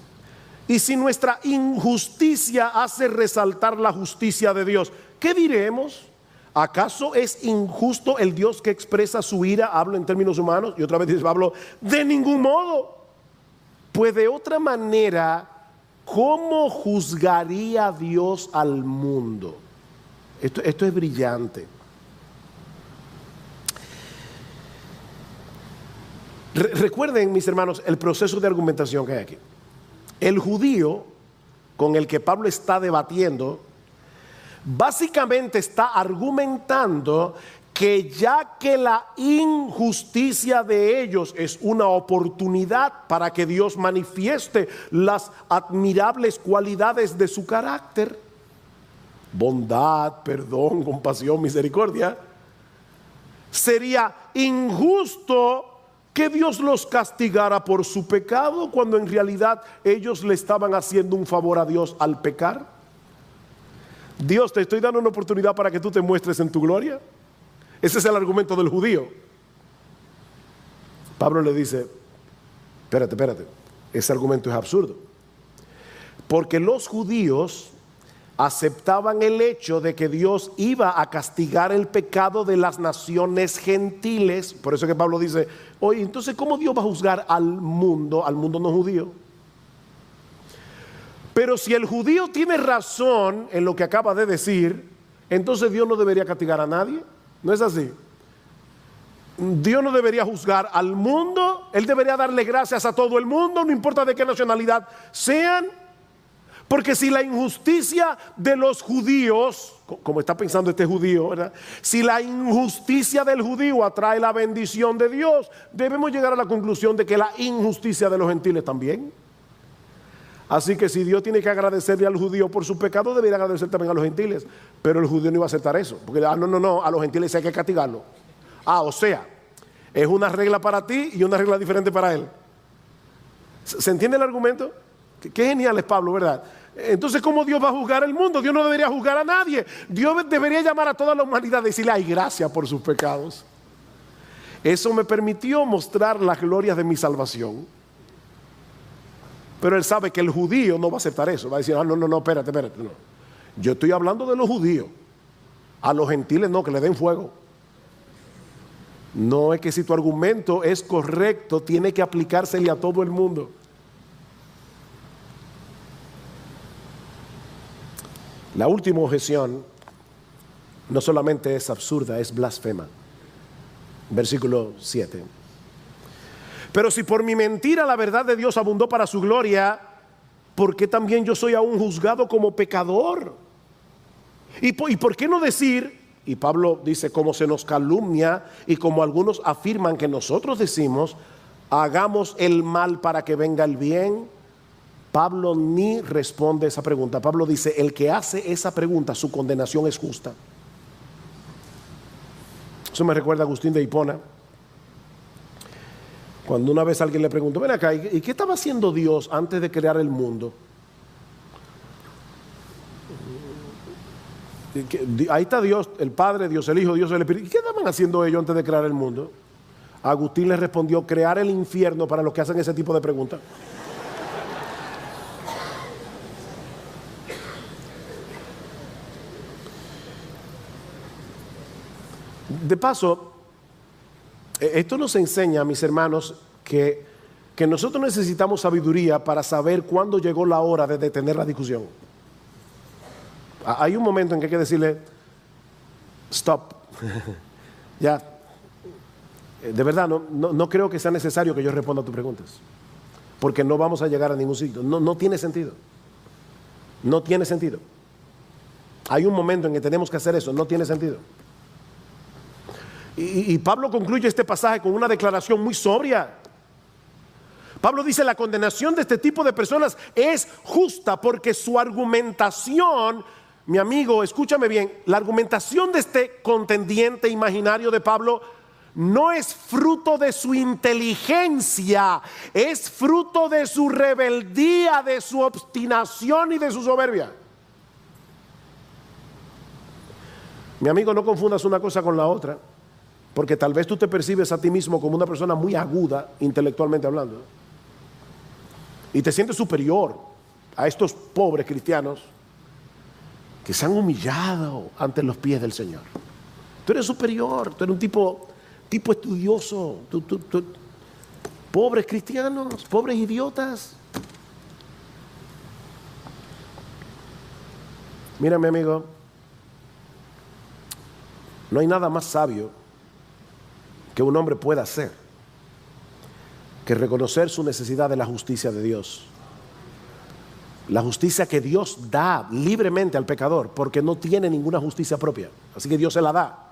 Y si nuestra injusticia hace resaltar la justicia de Dios, ¿qué diremos? ¿Acaso es injusto el Dios que expresa su ira? Hablo en términos humanos. Y otra vez dice Pablo, de ningún modo. Pues de otra manera, ¿cómo juzgaría Dios al mundo? Esto es brillante. Recuerden, mis hermanos, el proceso de argumentación que hay aquí. El judío con el que Pablo está debatiendo básicamente está argumentando que ya que la injusticia de ellos es una oportunidad para que Dios manifieste las admirables cualidades de su carácter, bondad, perdón, compasión, misericordia, sería injusto que Dios los castigara por su pecado cuando en realidad ellos le estaban haciendo un favor a Dios al pecar. Dios, te estoy dando una oportunidad para que tú te muestres en tu gloria. Ese es el argumento del judío. Pablo le dice, espérate, ese argumento es absurdo. Porque los judíos aceptaban el hecho de que Dios iba a castigar el pecado de las naciones gentiles. Por eso que Pablo dice, oye, entonces ¿cómo Dios va a juzgar al mundo no judío? Pero si el judío tiene razón en lo que acaba de decir, entonces Dios no debería castigar a nadie. ¿No es así? Dios no debería juzgar al mundo. Él debería darle gracias a todo el mundo, no importa de qué nacionalidad sean. Porque si la injusticia de los judíos, como está pensando este judío, ¿verdad? Si la injusticia del judío atrae la bendición de Dios, debemos llegar a la conclusión de que la injusticia de los gentiles también. Así que si Dios tiene que agradecerle al judío por su pecado, debería agradecer también a los gentiles. Pero el judío no iba a aceptar eso, porque no, a los gentiles hay que castigarlo. O sea, es una regla para ti y una regla diferente para él. ¿Se entiende el argumento? Qué genial es Pablo, ¿verdad? Entonces, ¿cómo Dios va a juzgar el mundo? Dios no debería juzgar a nadie. Dios debería llamar a toda la humanidad y decirle, ay, gracias por sus pecados. Eso me permitió mostrar las glorias de mi salvación. Pero él sabe que el judío no va a aceptar eso. Va a decir, no, espérate, no. Yo estoy hablando de los judíos. A los gentiles no, que le den fuego. No es que si tu argumento es correcto, tiene que aplicársele a todo el mundo. La última objeción no solamente es absurda, es blasfema. Versículo 7. Pero si por mi mentira la verdad de Dios abundó para su gloria, ¿por qué también yo soy aún juzgado como pecador? ¿Y por qué no decir? Y Pablo dice, como se nos calumnia y como algunos afirman que nosotros decimos, hagamos el mal para que venga el bien. Pablo ni responde esa pregunta. Pablo dice, el que hace esa pregunta, su condenación es justa. Eso me recuerda a Agustín de Hipona, cuando una vez alguien le preguntó, ven acá, ¿y qué estaba haciendo Dios antes de crear el mundo? Ahí está Dios, el Padre, Dios el Hijo, Dios el Espíritu. ¿Y qué estaban haciendo ellos antes de crear el mundo? Agustín le respondió, crear el infierno para los que hacen ese tipo de preguntas. De paso, esto nos enseña, mis hermanos, que nosotros necesitamos sabiduría para saber cuándo llegó la hora de detener la discusión. Hay un momento en que hay que decirle, stop. Ya, de verdad, no creo que sea necesario que yo responda a tus preguntas, porque no vamos a llegar a ningún sitio. No tiene sentido. No tiene sentido. Hay un momento en que tenemos que hacer eso, no tiene sentido. Y Pablo concluye este pasaje con una declaración muy sobria. Pablo dice, la condenación de este tipo de personas es justa porque su argumentación, mi amigo, escúchame bien, la argumentación de este contendiente imaginario de Pablo no es fruto de su inteligencia, es fruto de su rebeldía, de su obstinación y de su soberbia. Mi amigo, no confundas una cosa con la otra. Porque tal vez tú te percibes a ti mismo como una persona muy aguda, intelectualmente hablando, y te sientes superior a estos pobres cristianos que se han humillado ante los pies del Señor. Tú eres superior, tú eres un tipo estudioso, pobres cristianos, pobres idiotas. Mira, mi amigo, no hay nada más sabio que un hombre pueda hacer que reconocer su necesidad de la justicia de Dios. La justicia que Dios da libremente al pecador, porque no tiene ninguna justicia propia. Así que Dios se la da.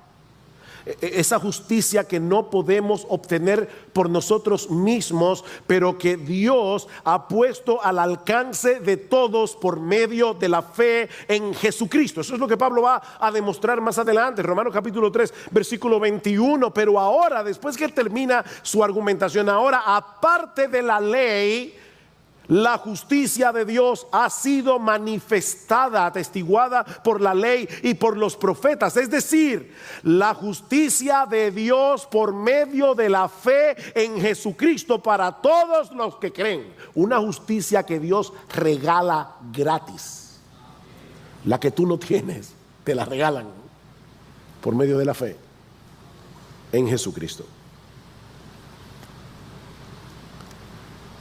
Esa justicia que no podemos obtener por nosotros mismos, pero que Dios ha puesto al alcance de todos por medio de la fe en Jesucristo. Eso es lo que Pablo va a demostrar más adelante, Romanos capítulo 3, versículo 21. Pero ahora, después que él termina su argumentación, ahora aparte de la ley, la justicia de Dios ha sido manifestada, atestiguada por la ley y por los profetas. Es decir, la justicia de Dios por medio de la fe en Jesucristo para todos los que creen. Una justicia que Dios regala gratis. La que tú no tienes, te la regalan por medio de la fe en Jesucristo.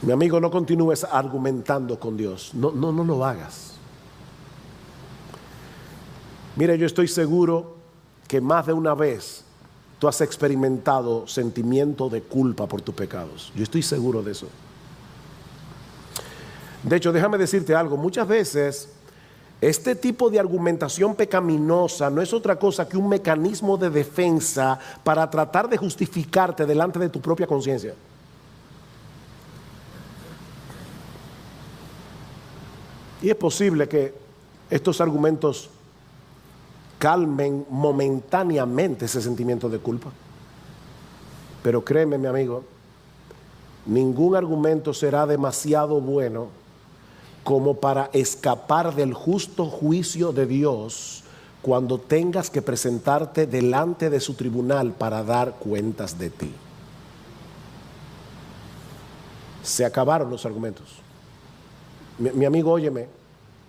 Mi amigo, no continúes argumentando con Dios. No lo hagas. Mira, yo estoy seguro que más de una vez tú has experimentado sentimiento de culpa por tus pecados. Yo estoy seguro de eso. De hecho, déjame decirte algo. Muchas veces este tipo de argumentación pecaminosa no es otra cosa que un mecanismo de defensa para tratar de justificarte delante de tu propia conciencia. Y es posible que estos argumentos calmen momentáneamente ese sentimiento de culpa. Pero créeme, mi amigo, ningún argumento será demasiado bueno como para escapar del justo juicio de Dios cuando tengas que presentarte delante de su tribunal para dar cuentas de ti. Se acabaron los argumentos. Mi amigo, óyeme,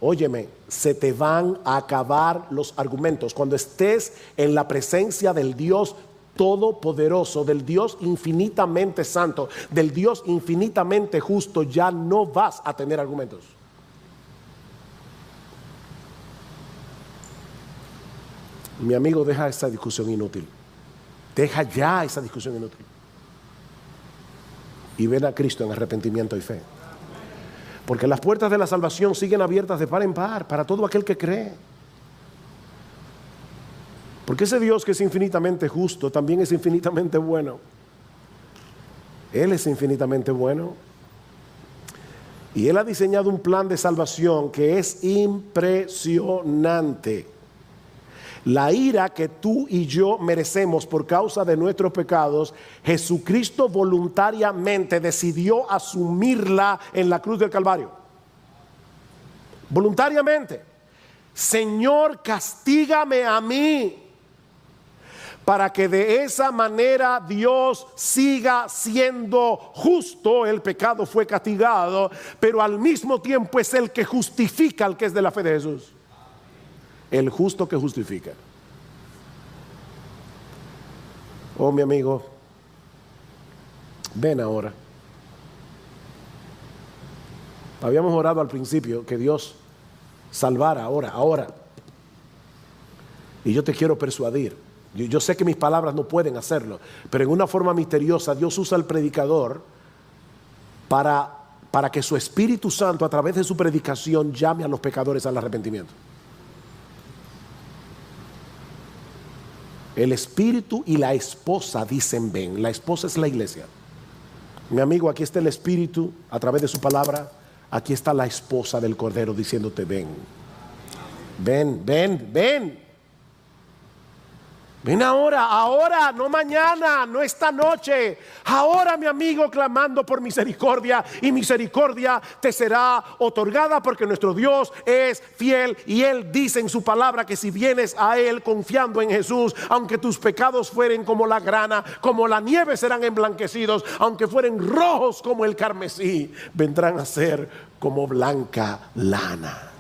óyeme, se te van a acabar los argumentos. Cuando estés en la presencia del Dios todopoderoso, del Dios infinitamente santo, del Dios infinitamente justo, ya no vas a tener argumentos. Mi amigo, deja esa discusión inútil. Deja ya esa discusión inútil. Y ven a Cristo en arrepentimiento y fe. Porque las puertas de la salvación siguen abiertas de par en par para todo aquel que cree. Porque ese Dios que es infinitamente justo también es infinitamente bueno. Él es infinitamente bueno. Y Él ha diseñado un plan de salvación que es impresionante. La ira que tú y yo merecemos por causa de nuestros pecados, Jesucristo voluntariamente decidió asumirla en la cruz del Calvario. Voluntariamente. Señor, castígame a mí, para que de esa manera Dios siga siendo justo. El pecado fue castigado, pero al mismo tiempo es el que justifica al que es de la fe de Jesús. El justo que justifica. Oh, mi amigo, ven ahora. Habíamos orado al principio que Dios salvara ahora. Y yo te quiero persuadir. Yo sé que mis palabras no pueden hacerlo, pero en una forma misteriosa Dios usa al predicador para que su Espíritu Santo, a través de su predicación, llame a los pecadores al arrepentimiento. El Espíritu y la esposa dicen ven. La esposa es la iglesia. Mi amigo, aquí está el Espíritu a través de su palabra. Aquí está la esposa del Cordero diciéndote ven. Ven. Ven ahora, no mañana, no esta noche. Ahora, mi amigo, clamando por misericordia, y misericordia te será otorgada, porque nuestro Dios es fiel y Él dice en su palabra que si vienes a Él confiando en Jesús, aunque tus pecados fueren como la grana, como la nieve serán emblanquecidos, aunque fueren rojos como el carmesí, vendrán a ser como blanca lana.